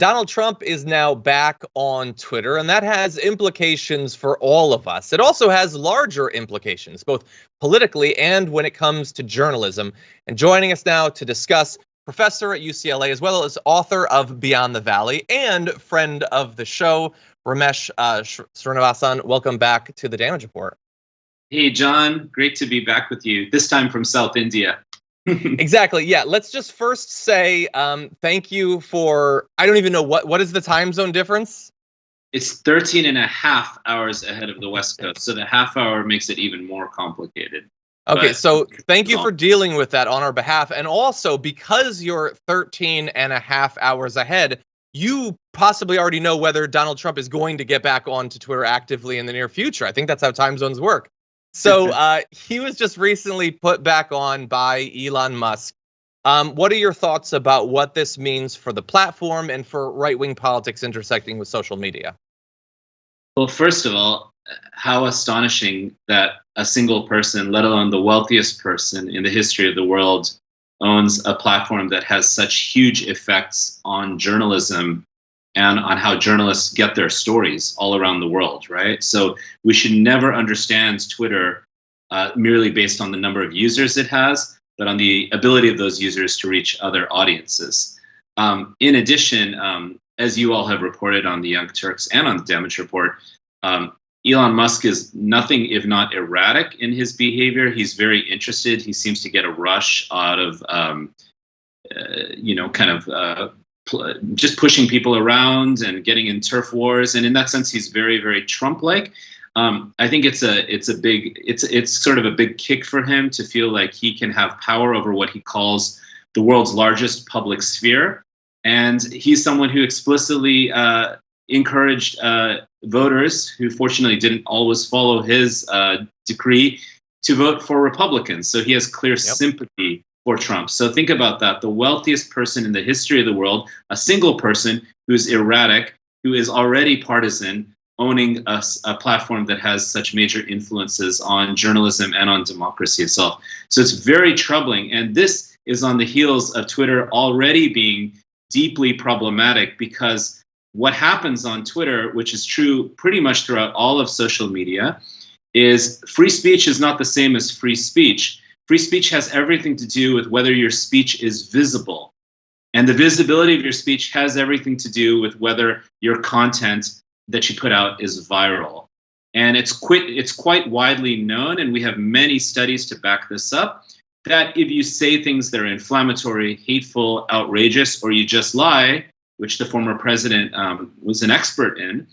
Donald Trump is now back on Twitter, and that has implications for all of us. It also has larger implications, both politically and when it comes to journalism. And joining us now to discuss, professor at UCLA, as well as author of Beyond the Valley and friend of the show, Ramesh Srinivasan. Welcome back to the Damage Report. Hey, John. Great to be back with you, this time from South India. Exactly. Yeah. Let's just first say thank you for, I don't even know what is the time zone difference? It's 13 and a half hours ahead of the West Coast. So the half hour makes it even more complicated. Okay. So thank you for dealing with that on our behalf. And also, because you're 13 and a half hours ahead, you possibly already know whether Donald Trump is going to get back onto Twitter actively in the near future. I think that's how time zones work. So he was just recently put back on by Elon Musk. What are your thoughts about what this means for the platform and for right-wing politics intersecting with social media? Well, first of all, how astonishing that a single person, let alone the wealthiest person in the history of the world, owns a platform that has such huge effects on journalism and on how journalists get their stories all around the world, right? So we should never understand Twitter merely based on the number of users it has, but on the ability of those users to reach other audiences. In addition, as you all have reported on the Young Turks and on the Damage Report, Elon Musk is nothing if not erratic in his behavior. He's very interested. He seems to get a rush out of, just pushing people around and getting in turf wars, and in that sense, he's very, very Trump-like. I think it's sort of a big kick for him to feel like he can have power over what he calls the world's largest public sphere, and he's someone who explicitly encouraged voters who fortunately didn't always follow his decree to vote for Republicans. So he has clear sympathy for Trump. So think about that. The wealthiest person in the history of the world, a single person who's erratic, who is already partisan, owning a platform that has such major influences on journalism and on democracy itself. So it's very troubling. And this is on the heels of Twitter already being deeply problematic, because what happens on Twitter, which is true pretty much throughout all of social media, is free speech is not the same as free speech. Free speech has everything to do with whether your speech is visible. And the visibility of your speech has everything to do with whether your content that you put out is viral. And it's quite widely known, and we have many studies to back this up, that if you say things that are inflammatory, hateful, outrageous, or you just lie, which the former president was an expert in,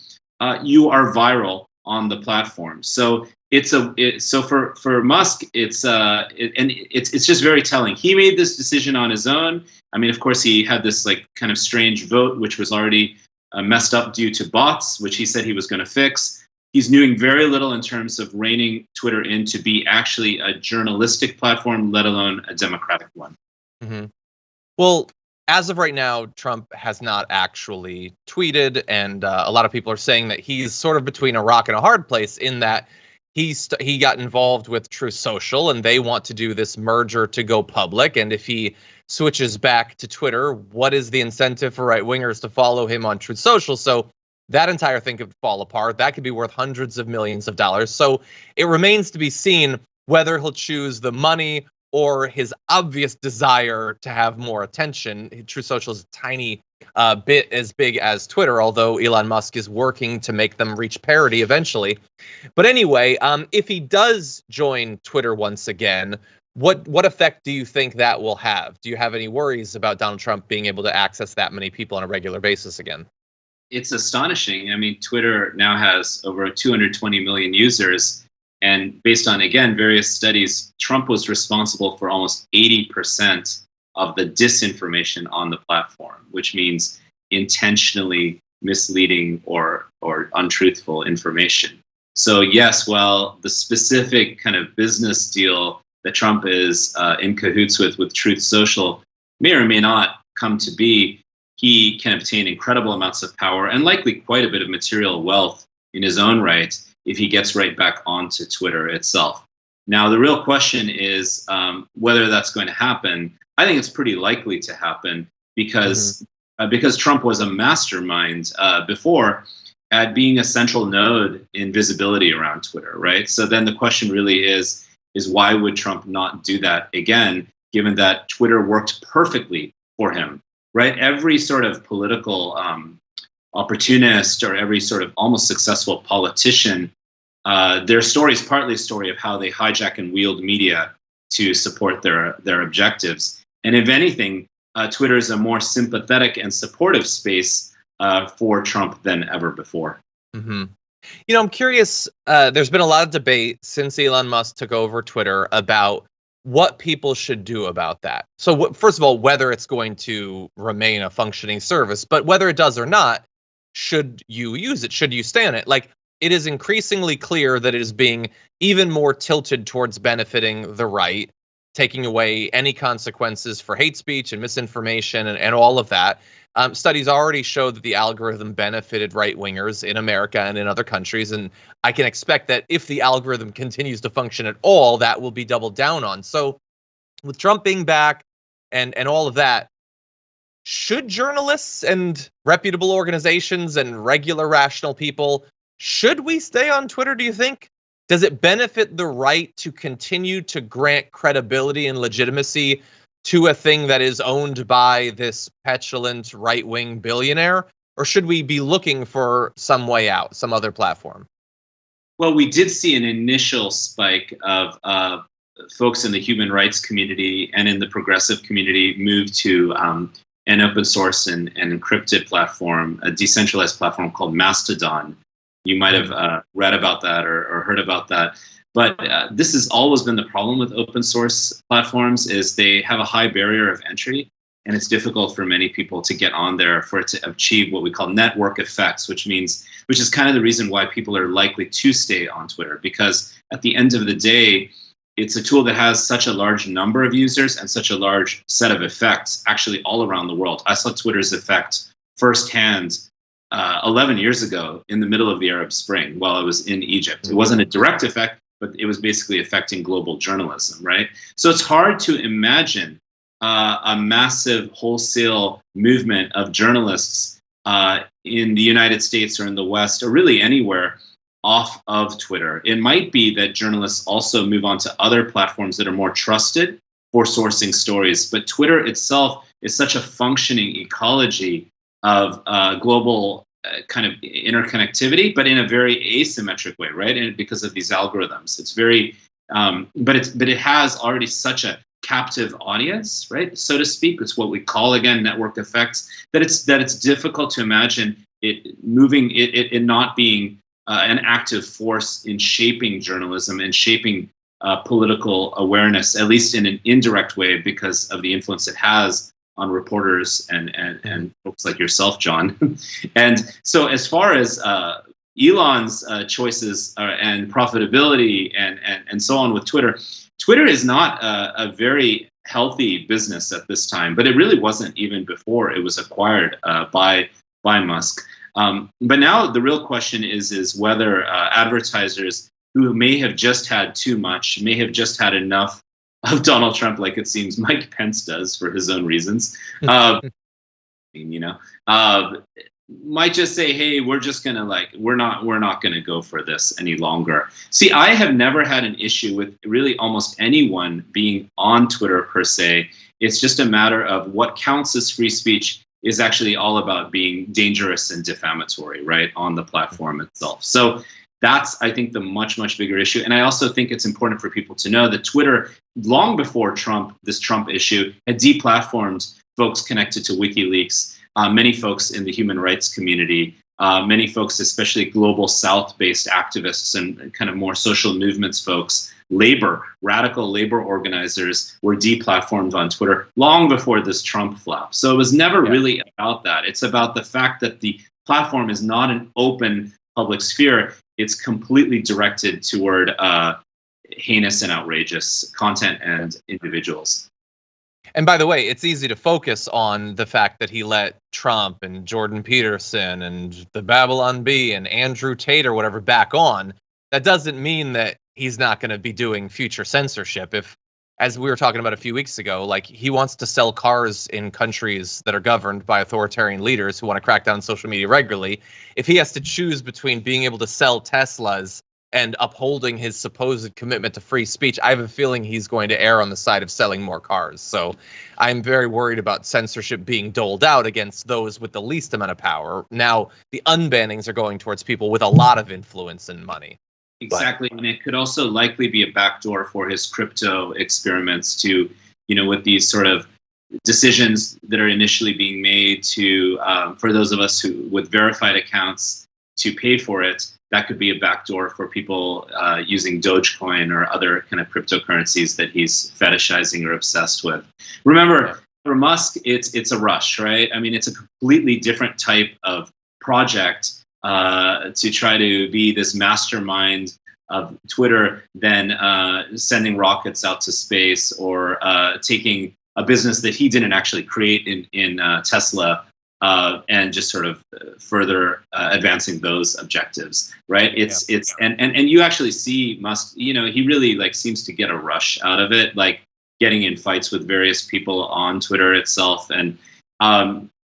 you are viral on the platform. So for Musk, it's just very telling. He made this decision on his own. I mean, of course, he had this kind of strange vote, which was already messed up due to bots, which he said he was going to fix. He's doing very little in terms of reining Twitter in to be actually a journalistic platform, let alone a democratic one. Mm-hmm. Well, as of right now, Trump has not actually tweeted, and a lot of people are saying that he's sort of between a rock and a hard place in that he got involved with Truth Social, and they want to do this merger to go public. And if he switches back to Twitter, what is the incentive for right-wingers to follow him on Truth Social? So that entire thing could fall apart. That could be worth hundreds of millions of dollars. So it remains to be seen whether he'll choose the money or his obvious desire to have more attention. Truth Social is a tiny bit as big as Twitter, although Elon Musk is working to make them reach parity eventually. But anyway, if he does join Twitter once again, what effect do you think that will have? Do you have any worries about Donald Trump being able to access that many people on a regular basis again? It's astonishing. I mean, Twitter now has over 220 million users. And based on, again, various studies, Trump was responsible for almost 80% of the disinformation on the platform, which means intentionally misleading or untruthful information. So yes, while the specific kind of business deal that Trump is in cahoots with Truth Social may or may not come to be, he can obtain incredible amounts of power and likely quite a bit of material wealth in his own right if he gets right back onto Twitter itself. Now, the real question is whether that's going to happen. I think it's pretty likely to happen because because Trump was a mastermind before at being a central node in visibility around Twitter, right? So then the question really is why would Trump not do that again, given that Twitter worked perfectly for him, right? Every sort of political opportunist or every sort of almost successful politician, their story is partly a story of how they hijack and wield media to support their objectives. And if anything, Twitter is a more sympathetic and supportive space for Trump than ever before. Mm-hmm. I'm curious. There's been a lot of debate since Elon Musk took over Twitter about what people should do about that. So, first of all, whether it's going to remain a functioning service, but whether it does or not, should you use it? Should you stay on it? Like, it is increasingly clear that it is being even more tilted towards benefiting the right, taking away any consequences for hate speech and misinformation and all of that. Studies already show that the algorithm benefited right-wingers in America and in other countries, and I can expect that if the algorithm continues to function at all, that will be doubled down on. So with Trump being back and all of that, should journalists and reputable organizations and regular rational people, should we stay on Twitter, do you think? Does it benefit the right to continue to grant credibility and legitimacy to a thing that is owned by this petulant right-wing billionaire? Or should we be looking for some way out, some other platform? Well, we did see an initial spike of folks in the human rights community and in the progressive community move to an open source and encrypted platform, a decentralized platform called Mastodon. You might have read about that or heard about that. But this has always been the problem with open source platforms is they have a high barrier of entry, and it's difficult for many people to get on there for it to achieve what we call network effects, which is kind of the reason why people are likely to stay on Twitter, because at the end of the day, it's a tool that has such a large number of users and such a large set of effects actually all around the world. I saw Twitter's effect firsthand 11 years ago in the middle of the Arab Spring while I was in Egypt. It wasn't a direct effect, but it was basically affecting global journalism, right? So it's hard to imagine a massive wholesale movement of journalists in the United States or in the West or really anywhere off of Twitter. It might be that journalists also move on to other platforms that are more trusted for sourcing stories, but Twitter itself is such a functioning ecology of global kind of interconnectivity, but in a very asymmetric way, right? And because of these algorithms, it's very, but it has already such a captive audience, right? So to speak, it's what we call again network effects. That it's difficult to imagine it moving, it not being an active force in shaping journalism and shaping political awareness, at least in an indirect way, because of the influence it has on reporters and folks like yourself, John. And so as far as Elon's choices and profitability and so on with Twitter, Twitter is not a very healthy business at this time, but it really wasn't even before it was acquired by Musk. But now the real question is whether advertisers who may have just had too much, may have just had enough of Donald Trump, like it seems Mike Pence does for his own reasons, might just say, "Hey, we're just gonna we're not gonna go for this any longer." See, I have never had an issue with really almost anyone being on Twitter per se. It's just a matter of what counts as free speech is actually all about being dangerous and defamatory, right, on the platform itself. So that's, I think, the much, much bigger issue. And I also think it's important for people to know that Twitter, long before this Trump issue, had deplatformed folks connected to WikiLeaks, many folks in the human rights community, many folks, especially global South-based activists and kind of more social movements folks, radical labor organizers were deplatformed on Twitter long before this Trump flap. So it was never really about that. It's about the fact that the platform is not an open public sphere. It's completely directed toward heinous and outrageous content and individuals. And by the way, it's easy to focus on the fact that he let Trump and Jordan Peterson and the Babylon Bee and Andrew Tate or whatever back on. That doesn't mean that he's not going to be doing future censorship. If as we were talking about a few weeks ago, like he wants to sell cars in countries that are governed by authoritarian leaders who want to crack down on social media regularly. If he has to choose between being able to sell Teslas and upholding his supposed commitment to free speech, I have a feeling he's going to err on the side of selling more cars. So I'm very worried about censorship being doled out against those with the least amount of power. Now, the unbannings are going towards people with a lot of influence and money. Exactly, and it could also likely be a backdoor for his crypto experiments to, with these sort of decisions that are initially being made to, for those of us who with verified accounts to pay for it, that could be a backdoor for people using Dogecoin or other kind of cryptocurrencies that he's fetishizing or obsessed with. Remember, for Musk, it's a rush, right? I mean, it's a completely different type of project to try to be this mastermind of Twitter than sending rockets out to space or taking a business that he didn't actually create in Tesla and just sort of further advancing those objectives, right? And you actually see Musk, he really like seems to get a rush out of it, like getting in fights with various people on Twitter itself, and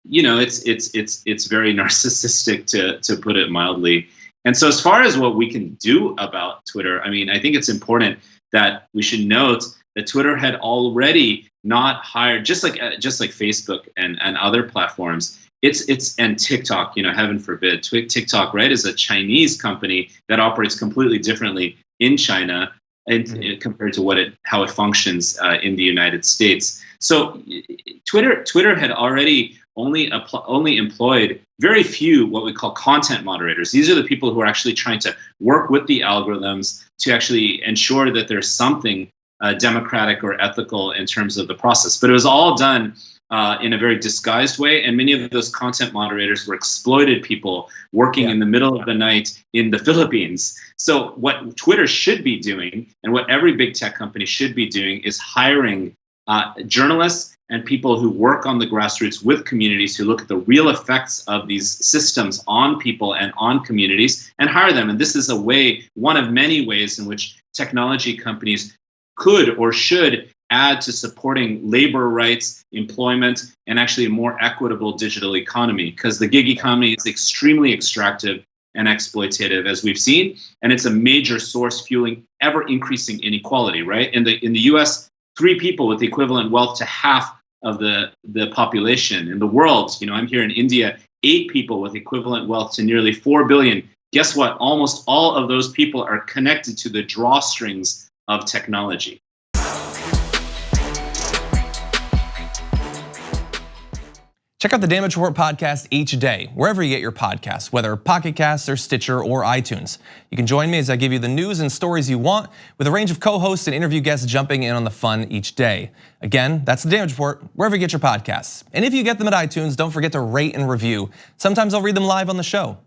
it's very narcissistic to put it mildly. And so as far as what we can do about Twitter, I mean, I think it's important that we should note that Twitter had already not hired, just like Facebook and other platforms. And TikTok, heaven forbid, TikTok, right, is a Chinese company that operates completely differently in China and compared to how it functions in the United States. So Twitter had already only employed very few what we call content moderators. These are the people who are actually trying to work with the algorithms to actually ensure that there's something democratic or ethical in terms of the process. But it was all done in a very disguised way, and many of those content moderators were exploited people working in the middle of the night in the Philippines. So what Twitter should be doing, and what every big tech company should be doing, is hiring journalists and people who work on the grassroots with communities, who look at the real effects of these systems on people and on communities, and hire them. And this is one of many ways in which technology companies could or should add to supporting labor rights, employment, and actually a more equitable digital economy, because the gig economy is extremely extractive and exploitative, as we've seen, and it's a major source fueling ever increasing inequality, right? In the US, 3 people with the equivalent wealth to half of the population. In the world, I'm here in India, 8 people with equivalent wealth to nearly 4 billion. Guess what? Almost all of those people are connected to the drawstrings of technology. Check out the Damage Report podcast each day, wherever you get your podcasts, whether Pocket Casts or Stitcher or iTunes. You can join me as I give you the news and stories you want, with a range of co-hosts and interview guests jumping in on the fun each day. Again, that's the Damage Report, wherever you get your podcasts. And if you get them at iTunes, don't forget to rate and review. Sometimes I'll read them live on the show.